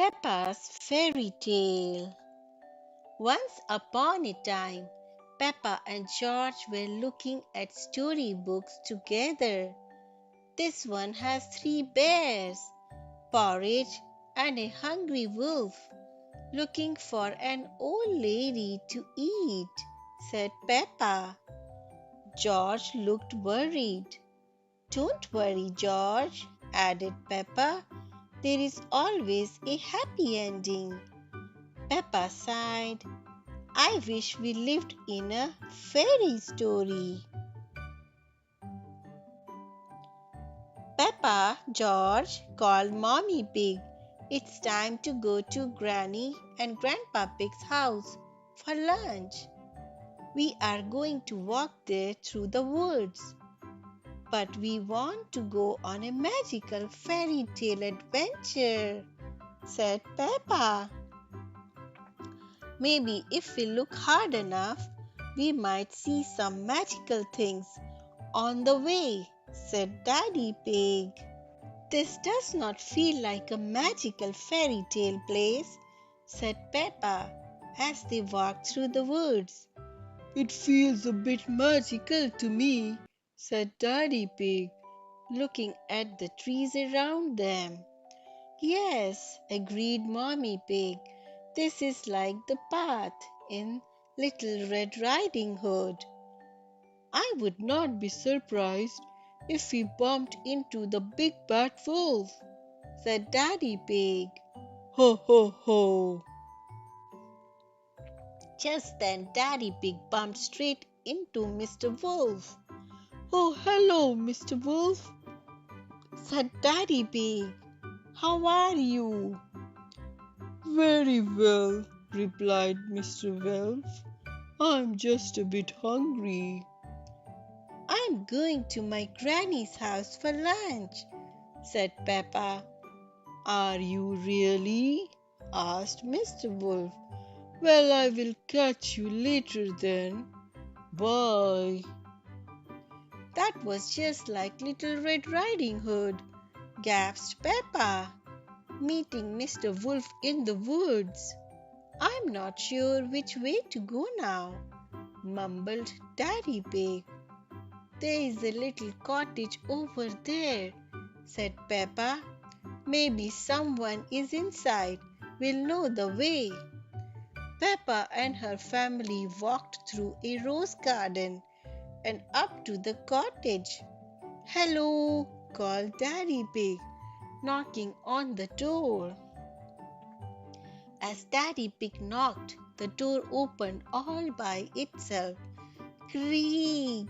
Peppa's Fairy Tale. Once upon a time, Peppa and George were looking at storybooks together. This one has 3 bears, porridge, and a hungry wolf looking for an old lady to eat, said Peppa. George looked worried. Don't worry, George, added Peppa. There is always a happy ending. Peppa sighed. I wish we lived in a fairy story. Peppa, George, called Mommy Pig. It's time to go to Granny and Grandpa Pig's house for lunch. We are going to walk there through the woods. But we want to go on a magical fairy tale adventure, said Peppa. Maybe if we look hard enough, we might see some magical things on the way, said Daddy Pig. This does not feel like a magical fairy tale place, said Peppa as they walked through the woods. It feels a bit magical to me, said Daddy Pig, looking at the trees around them. Yes, agreed Mommy Pig. This is like the path in Little Red Riding Hood. I would not be surprised if we bumped into the big bad wolf, said Daddy Pig. Ho ho ho! Just then Daddy Pig bumped straight into Mr. Wolf. Oh, hello, Mr. Wolf, said Daddy Pig. How are you? Very well, replied Mr. Wolf. I'm just a bit hungry. I'm going to my granny's house for lunch, said Peppa. Are you really? Asked Mr. Wolf. Well, I will catch you later then. Bye. That was just like Little Red Riding Hood, gasped Peppa, meeting Mr. Wolf in the woods. I'm not sure which way to go now, mumbled Daddy Pig. There is a little cottage over there, said Peppa. Maybe someone is inside. We'll know the way. Peppa and her family walked through a rose garden and up to the cottage. Hello, called Daddy Pig, knocking on the door. As Daddy Pig knocked, the door opened all by itself. Creak!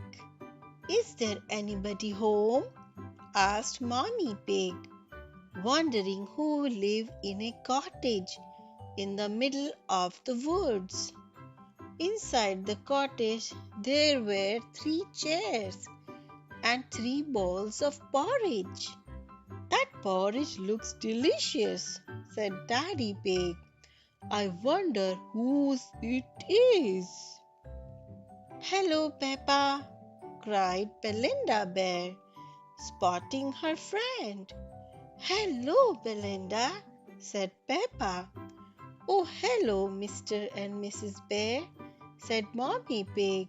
Is there anybody home? Asked Mommy Pig, wondering who lived in a cottage in the middle of the woods. Inside the cottage there were 3 chairs and 3 bowls of porridge. That porridge looks delicious, said Daddy Pig. I wonder whose it is. Hello, Peppa, cried Belinda Bear, spotting her friend. Hello, Belinda, said Peppa. Oh, hello, Mr. and Mrs. Bear, said Mommy Pig.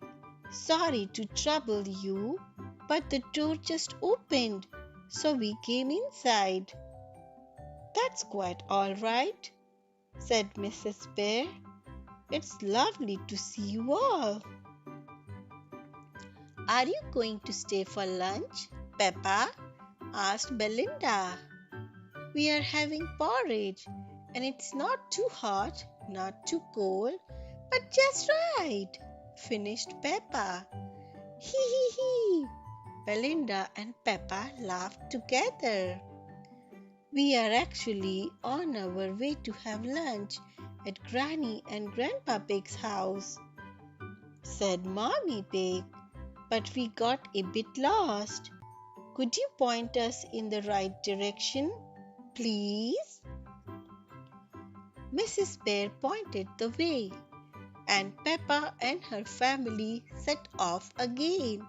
Sorry to trouble you, but the door just opened, so we came inside. That's quite all right, said Mrs. Bear. It's lovely to see you all. Are you going to stay for lunch, Peppa? Asked Belinda. We are having porridge, and it's not too hot, not too cold, but just right, finished Peppa. Hee hee hee! Belinda and Peppa laughed together. We are actually on our way to have lunch at Granny and Grandpa Pig's house, said Mommy Pig, but we got a bit lost. Could you point us in the right direction, please? Mrs. Bear pointed the way, and Peppa and her family set off again.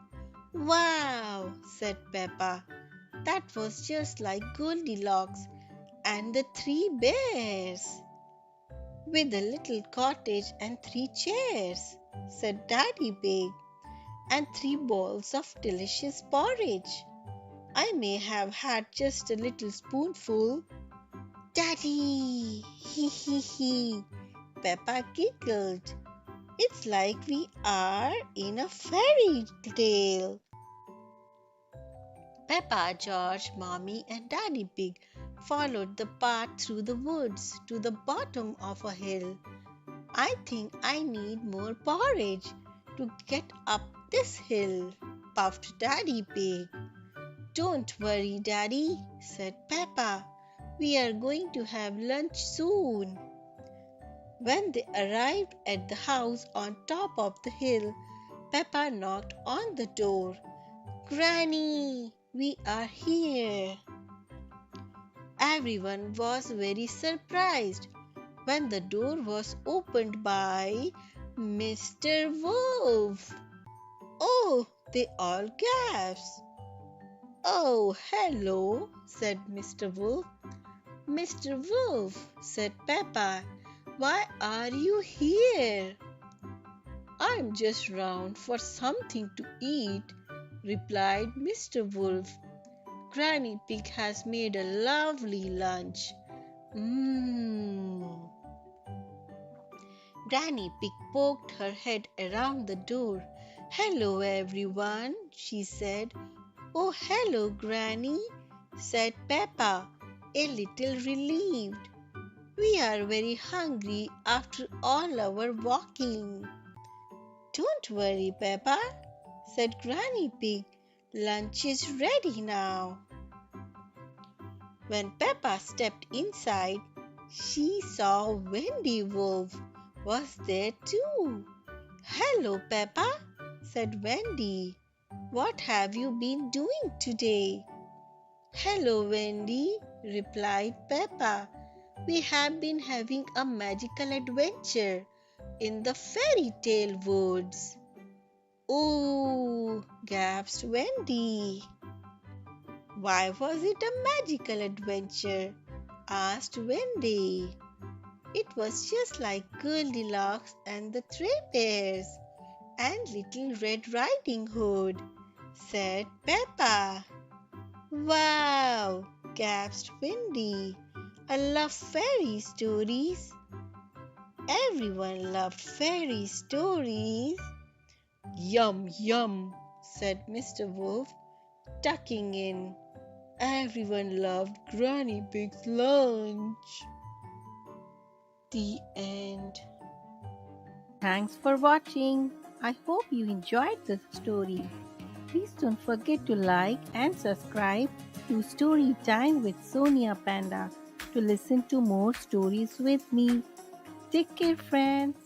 Wow, said Peppa. That was just like Goldilocks and the 3 bears. With a little cottage and 3 chairs, said Daddy Pig, and 3 bowls of delicious porridge. I may have had just a little spoonful. Daddy! Hee hee hee! Peppa giggled. It's like we are in a fairy tale. Peppa, George, Mommy, and Daddy Pig followed the path through the woods to the bottom of a hill. I think I need more porridge to get up this hill, puffed Daddy Pig. Don't worry, Daddy, said Peppa. We are going to have lunch soon. When they arrived at the house on top of the hill, Peppa knocked on the door. Granny, we are here. Everyone was very surprised when the door was opened by Mr. Wolf. Oh, they all gasped. Oh, hello, said Mr. Wolf. Mr. Wolf, said Peppa, why are you here? I'm just round for something to eat, replied Mr. Wolf. Granny Pig has made a lovely lunch. Mmm. Granny Pig poked her head around the door. Hello, everyone, she said. Oh, hello, Granny, said Peppa, a little relieved. We are very hungry after all our walking. Don't worry, Peppa, said Granny Pig. Lunch is ready now. When Peppa stepped inside, she saw Wendy Wolf was there too. Hello, Peppa, said Wendy. What have you been doing today? Hello, Wendy, replied Peppa. We have been having a magical adventure in the fairy tale woods. Oh, gasped Wendy. Why was it a magical adventure? Asked Wendy. It was just like Goldilocks and the 3 bears and Little Red Riding Hood, said Peppa. Wow, gasped Wendy. I love fairy stories. Everyone loved fairy stories. Yum, yum, said Mr. Wolf, tucking in. Everyone loved Granny Pig's lunch. The end. Thanks for watching. I hope you enjoyed the story. Please don't forget to like and subscribe to Storytime with Sonia Panda to listen to more stories with me. Take care, friends.